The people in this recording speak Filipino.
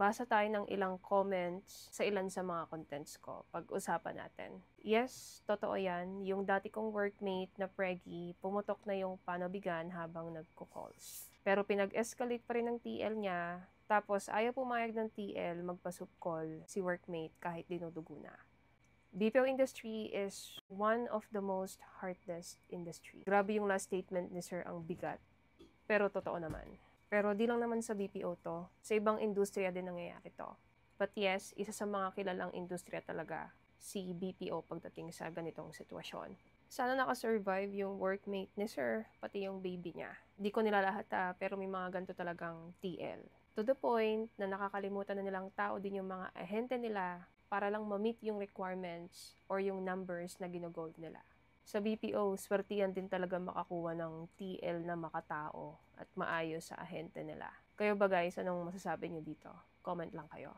basa tayo ng ilang comments sa ilan sa mga contents ko. Pag-usapan natin. Yes, totoo yan. Yung dati kong workmate na Preggy, pumutok na yung panabigan habang nagko-calls. Pero pinag-escalate pa rin ng TL niya, tapos ayaw pumayag ng TL magpa-sup call si workmate kahit dinudugo na. BPO industry is one of the most heartless industry. Grabe yung last statement ni Sir, ang bigat. Pero totoo naman. Pero di lang naman sa BPO to, sa ibang industriya din nangyayari to. But yes, isa sa mga kilalang industriya talaga si BPO pagdating sa ganitong sitwasyon. Sana nakasurvive yung workmate ni Sir, pati yung baby niya. Di ko nilalahat pero may mga ganito talagang TL. To the point na nakakalimutan na nilang tao din yung mga ahente nila para lang ma-meet yung requirements or yung numbers na gino-goal nila. Sa BPO, swertihan din talaga makakuha ng TL na makatao at maayos sa ahente nila. Kayo ba guys, anong masasabi niyo dito? Comment lang kayo.